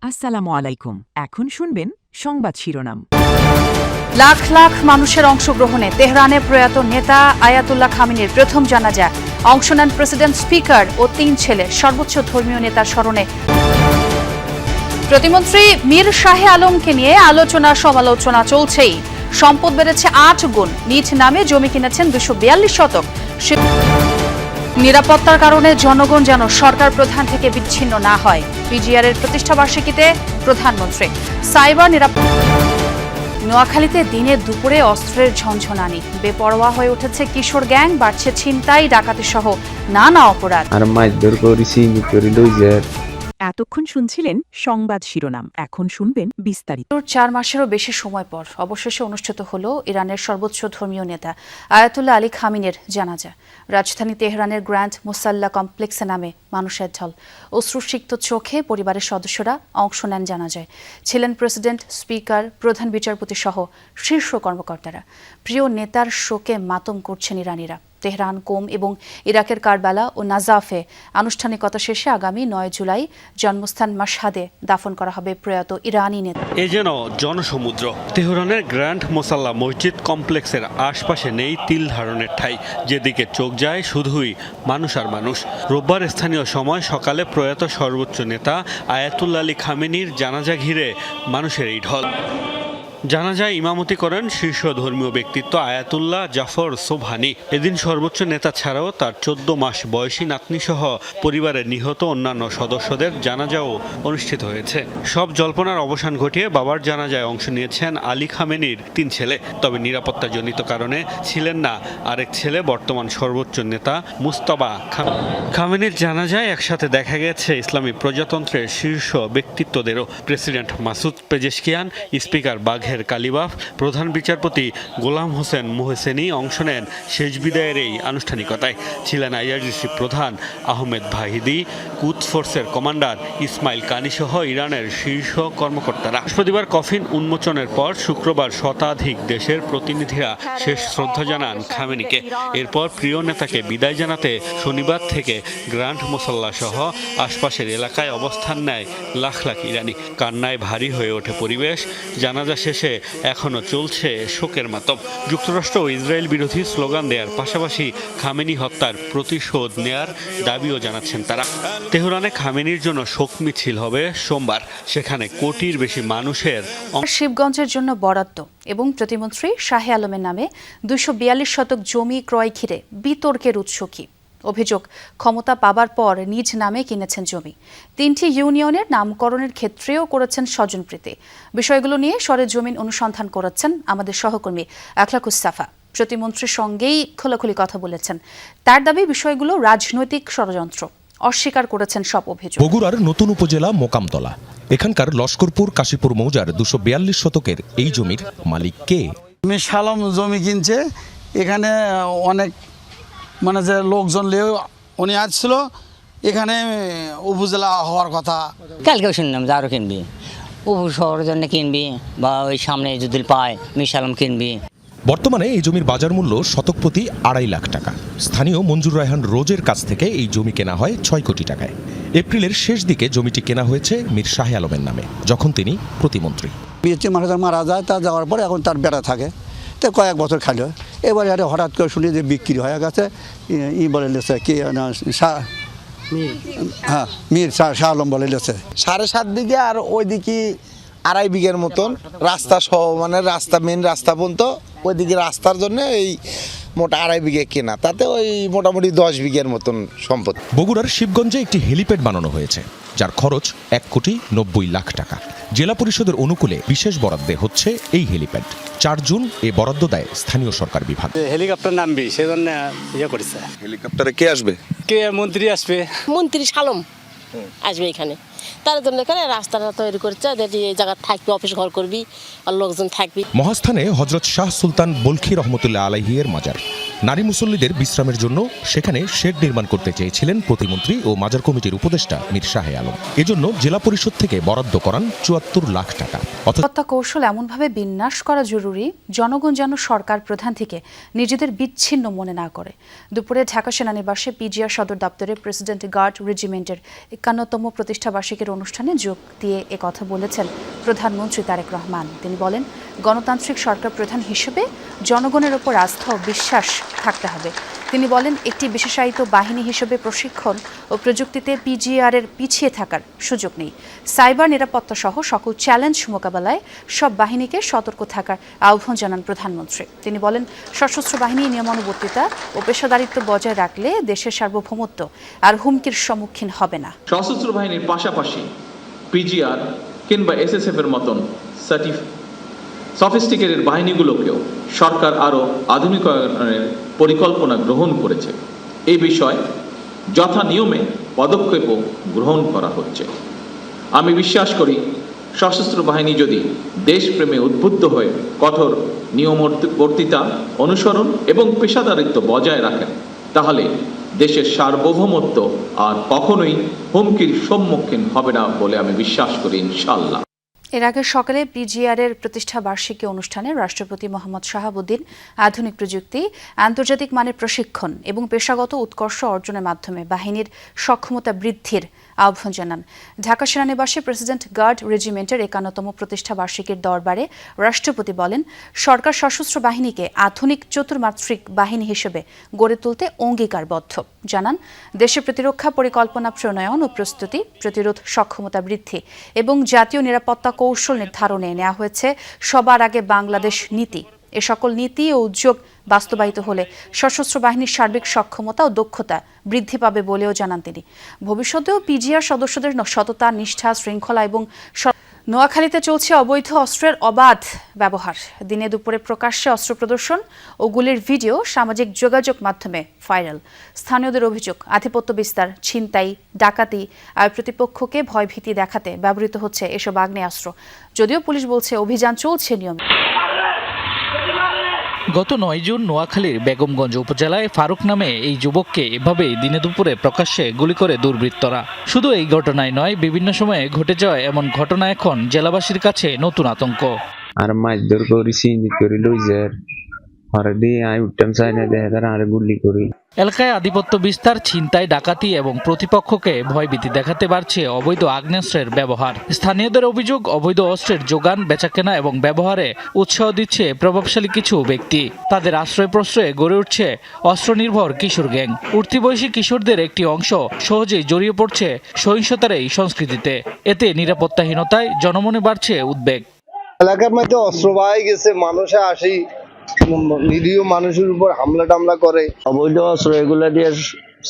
আসসালামু আলাইকুম। এখন শুনবেন সংবাদ শিরোনাম। লাখ লাখ মানুষের অংশগ্রহণে তেহরানে প্রয়াত নেতা আয়াতুল্লাহ খামেনির প্রথম জানাজা। অংশ নেন প্রেসিডেন্ট, স্পিকার ও 3 ছেলে। সর্বোচ্চ ধর্মীয় নেতার স্মরণে প্রতিমন্ত্রী মীর শাহে আলমকে নিয়ে আলোচনা সমালোচনা চলছেই। সম্পদ বেড়েছে 8 গুণ। নিজ নামে জমি কিনেছেন 242 শতক। নিরাপত্তার কারণে জনগণ যেন সরকার প্রধান থেকে বিচ্ছিন্ন না হয়। পিজিআরের প্রতিষ্ঠাবার্ষিকীতে প্রধানমন্ত্রী। সাইবার নিরাপত্তা। নোয়াখালীতে দিনে দুপুরে অস্ত্রের ঝনঝনানি। বেপরোয়া হয়ে উঠেছে কিশোর গ্যাং। বাড়ছে ছিনতাই, ডাকাতি সহ নানা অপরাধ। এতক্ষণ শুনছিলেন সংবাদ শিরোনাম। এখন শুনবেন বিস্তারিত। 4 মাসেরও বেশি সময় পর অবশেষে অনুষ্ঠিত হল ইরানের সর্বোচ্চ ধর্মীয় নেতা আয়াতুল্লাহ আলী খামেনির জানাজা। রাজধানী তেহরানের গ্র্যান্ড মুসাল্লা কমপ্লেক্সে নামে মানুষের ঢল। অশ্রুসিক্ত চোখে পরিবারের সদস্যরা অংশ নেন জানাজায়। ছিলেন প্রেসিডেন্ট, স্পিকার, প্রধান বিচারপতি সহ শীর্ষ কর্মকর্তারা। প্রিয় নেতার শোকে মাতম করছেন ইরানিরা। তেহরান, কোম এবং ইরাকের কারবালা ও নাজাফে আনুষ্ঠানিকতা শেষে আগামী 9 জুলাই জন্মস্থান মাশহাদে দাফন করা হবে প্রয়াত ইরানি নেতা। এ যেন জনসমুদ্র। তেহরানের গ্র্যান্ড মোসাল্লা মসজিদ কমপ্লেক্সের আশপাশে নেই তিল ধারণের ঠাঁই। যেদিকে চোখ যায় শুধুই মানুষ আর মানুষ। রোববার স্থানীয় সময় সকালে প্রয়াত সর্বোচ্চ নেতা আয়াতুল্লাহ আলী খামেনির জানাজা ঘিরে মানুষের এই ঢল। জানাজায় ইমামতি করেন শীর্ষ ধর্মীয় ব্যক্তিত্ব আয়াতুল্লাহ জাফর সোবহানি। এদিন সর্বোচ্চ নেতা ছাড়াও তার 14 মাস বয়সী নাতনিসহ পরিবারের নিহত অন্যান্য সদস্যদের জানাজাও অনুষ্ঠিত হয়েছে। সব জল্পনার অবসান ঘটিয়ে বাবার জানাজায় অংশ নিয়েছেন আলী খামেনির 3 ছেলে। তবে নিরাপত্তাজনিত কারণে ছিলেন না আরেক ছেলে, বর্তমান সর্বোচ্চ নেতা মুস্তাবা খামেনির জানাজায় একসাথে দেখা গেছে ইসলামী প্রজাতন্ত্রের শীর্ষ ব্যক্তিত্বদেরও। প্রেসিডেন্ট মাসুদ পেজেশকিয়ান, স্পিকার বাঘের কালিবাফ, প্রধান বিচারপতি গোলাম হোসেন মোহসেনি অংশ নেন শেষ বিদায়ের এই আনুষ্ঠানিকতায়। ছিলেন আইআরজিসি প্রধান আহমেদ ভাহিদি, কুদস ফোর্সের কমান্ডার ইসমাইল কানি সহ ইরানের শীর্ষ কর্মকর্তারা। বৃহস্পতিবার কফিন উন্মোচনের পর শুক্রবার শতাধিক দেশের প্রতিনিধিরা শেষ শ্রদ্ধা জানান খামেনিকে। এরপর প্রিয় নেতাকে বিদায় জানাতে শনিবার থেকে গ্র্যান্ড মোসাল্লা সহ আশপাশের এলাকায় অবস্থান নেয় লাখ লাখ ইরানি। কান্নায় ভারী হয়ে ওঠে পরিবেশ। জানাজা শেষে এখনো চলছে শোকের মাতম। যুক্তরাষ্ট্র ও ইসরায়েল বিরোধী স্লোগান দেওয়ার পাশাপাশি খামেনি হত্যার প্রতিশোধ নেয়ার দাবিও জানাচ্ছেন তারা। তেহরানে খামেনির জন্য শোক মিছিল হবে সোমবার। সেখানে কোটির বেশি মানুষের শিবগঞ্জের জন্য বরাদ্দ এবং প্রতিমন্ত্রী শাহে আলমের নামে 242 শতক জমি ক্রয় ঘিরে বিতর্কের উৎস কি? অভিযোগ, ক্ষমতা পাবার পর নিজ নামে কিনেছেন জমি। 3টি ইউনিয়নের নামকরণের ক্ষেত্রেও করেছেন স্বজনপ্রীতি। বিষয়গুলো নিয়ে সরেজমিন অনুসন্ধান করেছেন আমাদের সহকর্মী আখলাকুস সাফা। প্রতিমন্ত্রীর সঙ্গেই খোলাখুলি কথা বলেছেন। তার দাবি বিষয়গুলো রাজনৈতিক ষড়যন্ত্র। অস্বীকার করেছেন সব অভিযোগ। বগুড়ার নতুন উপজেলা মোকামতলা। এখানকার লস্করপুর কাশীপুর মৌজার 242 শতকের এই জমির মালিক কে? শালম জমি কিনছে। এখানে অনেক যে লোকজন উনি আসছিল। এখানে উপজেলা হওয়ার কথা। কালকেও শুনলাম যে আরও কিনবি, শহরের জন্য কিনবি, বা ওই সামনে যদি পায় মিশালাম কিনবি। বর্তমানে এই জমির বাজার মূল্য শতক প্রতি 2.5 লাখ টাকা। স্থানীয় মঞ্জুর রায়হান রোজের কাছ থেকে এই জমি কেনা হয় 6 কোটি টাকায়। এপ্রিলের শেষ দিকে জমিটি কেনা হয়েছে মীর শাহে আলমের নামে, যখন তিনি প্রতিমন্ত্রী। মারা যায়, তা যাওয়ার পরে এখন তার বেড়া থাকে, তো কয়েক বছর খাইল। এবারে হঠাৎ করে শুনি যে বিক্রি হয়ে গেছে। বলে লেছে কি মীর শাহ আলম বলে লেছে 7.5 বিঘে, আর ওইদিকে 2.5 বিঘের মতন রাস্তা সহ, রাস্তা মেন রাস্তা পর্যন্ত ওইদিকে রাস্তার জন্য এই মোটা 2.5 বিঘে কেনা। তাতে ওই মোটামুটি 10 বিঘের মতন সম্পদ। বগুড়ার শিবগঞ্জে একটি হেলিপ্যাড বানানো হয়েছে, যার খরচ 1,90,00,000 টাকা। জেলা পরিষদের অনুকূলে বিশেষ বরাদ্দে হচ্ছে এই হেলিপ্যাড। 4 জুন এ বরাদ্দ দেয় স্থানীয় সরকার বিভাগ। হেলিকপ্টার নামবি, সেজন্য করেছে। হেলিকপ্টারে কে আসবে? মন্ত্রী আসবে, মন্ত্রী শালম আসবে এখানে। তার জন্য রাস্তাটা তৈরি করছে, এই জায়গা থাকবি, অফিস ঘর করবি, আর লোকজন থাকবি। মহাস্থানে হযরত শাহ সুলতান বলখী রহমতুল্লাহ আলাইহি এর মাজার। নারী মুসল্লিদের বিশ্রামের জন্য সেখানে শেড নির্মাণ করতে চেয়েছিলেন প্রতিমন্ত্রী ও মাজার কমিটির উপদেষ্টা মীর শাহে আলম। এজন্য জেলা পরিষদ থেকে বরাদ্দ করান ৭৪ লাখ টাকা। নিরাপত্তা কৌশল এমনভাবে বিন্যাস করা জরুরি, জনগণ যেন সরকার প্রধান থেকে নিজেদের বিচ্ছিন্ন মনে না করে। দুপুরে ঢাকা সেনানিবাসে পিজিআর সদর দপ্তরে প্রেসিডেন্ট গার্ড রেজিমেন্টের ৫১তম প্রতিষ্ঠাবার্ষিকীর অনুষ্ঠানে যোগ দিয়ে একথা বলেছেন প্রধানমন্ত্রী তারেক রহমান। তিনি বলেন, গণতান্ত্রিক সরকার প্রধান হিসেবে জনগণের ওপর আস্থা ও বিশ্বাস থাকতে হবে। তিনি বলেন, একটি বিশেষায়িত বাহিনী হিসেবে প্রশিক্ষণ ও প্রযুক্তিতে পিজিআর-এর পিছিয়ে থাকার সুযোগ নেই। সাইবার নিরাপত্তা সহ সকল চ্যালেঞ্জ মোকাবেলায় সব বাহিনীকে সতর্ক থাকার আহ্বান জানান প্রধানমন্ত্রী। তিনি বলেন, সশস্ত্র বাহিনী নিয়মানুবর্তিতা ও পেশাদারিত্ব বজায় রাখলে দেশের সার্বভৌমত্ব আর হুমকির সম্মুখীন হবে না। সশস্ত্র বাহিনীর পাশাপাশি পিজিআর কিংবা এসএসএফ এর মতন সফিস্টিকেটেড বাহিনীগুলোকেও সরকার আরও আধুনিকায়নের পরিকল্পনা গ্রহণ করেছে। এই বিষয়ে যথা নিয়মে পদক্ষেপও গ্রহণ করা হচ্ছে। আমি বিশ্বাস করি, সশস্ত্র বাহিনী যদি দেশপ্রেমে উদ্বুদ্ধ হয়ে কঠোর নিয়মবর্তিতা অনুসরণ এবং পেশাদারিত্ব বজায় রাখেন, তাহলে দেশের সার্বভৌমত্ব আর কখনোই হুমকির সম্মুখীন হবে না বলে আমি বিশ্বাস করি, ইনশাআল্লাহ। এর আগে সকালে পিজিআর-এর প্রতিষ্ঠা বার্ষিকী অনুষ্ঠানে রাষ্ট্রপতি মোহাম্মদ শাহাবুদ্দিন আধুনিক প্রযুক্তি, আন্তর্জাতিক মানের প্রশিক্ষণ এবং পেশাগত উৎকর্ষ অর্জনের মাধ্যমে বাহিনীর সক্ষমতা বৃদ্ধির আহ্বান জানান। ঢাকা সেনানিবাসে প্রেসিডেন্ট গার্ড রেজিমেন্টের ৫১তম প্রতিষ্ঠা বার্ষিকীর দরবারে রাষ্ট্রপতি বলেন, সরকার সশস্ত্র বাহিনীকে আধুনিক চতুর্মাত্রিক বাহিনী হিসেবে গড়ে তুলতে অঙ্গীকারবদ্ধ। জানান, দেশের প্রতিরক্ষা পরিকল্পনা প্রণয়ন ও প্রস্তুতি, প্রতিরোধ সক্ষমতা বৃদ্ধি এবং জাতীয় নিরাপত্তা কৌশল নির্ধারণে নেওয়া হয়েছে সবার আগে বাংলাদেশ নীতি। এ সকল নীতি ও উদ্যোগ বাস্তবায়িত হলে সশস্ত্র বাহিনীর সার্বিক সক্ষমতা ও দক্ষতা বৃদ্ধি পাবে বলেও জানান তিনি। ভবিষ্যতেও পিজিআর সদস্যদের সততা, নিষ্ঠা, শৃঙ্খলা এবং নোয়াখালীতে চলছে অবৈধ অস্ত্রের অবাধ ব্যবহার। দিনে দুপুরে প্রকাশ্যে অস্ত্র প্রদর্শন ও গুলির ভিডিও সামাজিক যোগাযোগ মাধ্যমে ভাইরাল। স্থানীয়দের অভিযোগ, আধিপত্য বিস্তার, ছিনতাই, ডাকাতি আর প্রতিপক্ষকে ভয়ভীতি দেখাতে ব্যবহৃত হচ্ছে এসব আগ্নেয়াস্ত্র। যদিও পুলিশ বলছে অভিযান চলছে নিয়মিত। গত ৯ জুন নোয়াখালীর বেগমগঞ্জ উপজেলায় ফারুক নামে এই যুবককে এভাবেই দিনে দুপুরে প্রকাশ্যে গুলি করে দুর্বৃত্তরা। শুধু এই ঘটনায় নয়, বিভিন্ন সময়ে ঘটে যাওয়া এমন ঘটনা এখন জেলাবাসীর কাছে নতুন আতঙ্ক। আর মারধর করি, চিন্তিত করি, লইজার হরে দিয়ে আমি উঠতাম চাই না, দেখা তারা আর গুলি করি। এলাকায় আধিপত্য বিস্তার, ছিনতাই, ডাকাতি এবং প্রতিপক্ষকে ভয়ভীতি দেখাতে বাড়ছে অবৈধ আগ্নেয়াস্ত্রের ব্যবহার। স্থানীয়দের অভিযোগ, অবৈধ অস্ত্রের যোগান, বেচাকেনা এবং ব্যবহারে উৎসাহ দিচ্ছে প্রভাবশালী কিছু ব্যক্তি। তাদের আশ্রয় প্রশ্রয়ে গড়ে উঠছে অস্ত্রনির্ভর কিশোর গ্যাং। উঠতি বয়সী কিশোরদের একটি অংশ সহজেই জড়িয়ে পড়ছে সহিংসতার এই সংস্কৃতিতে। এতে নিরাপত্তাহীনতায় জনমনে বাড়ছে উদ্বেগ। এলাকার মধ্যে অস্ত্র পাওয়া গেছে, মানুষে আসি নিরীহ মানুষের উপর হামলা টামলা করে, অবৈধ অস্ত্র এগুলা দিয়ে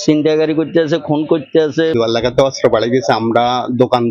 ছিনতাইকারী করতে আছে, খুন করতে আছে। এলাকাতে অস্ত্র বাড়ে গেছে, আমরা দোকান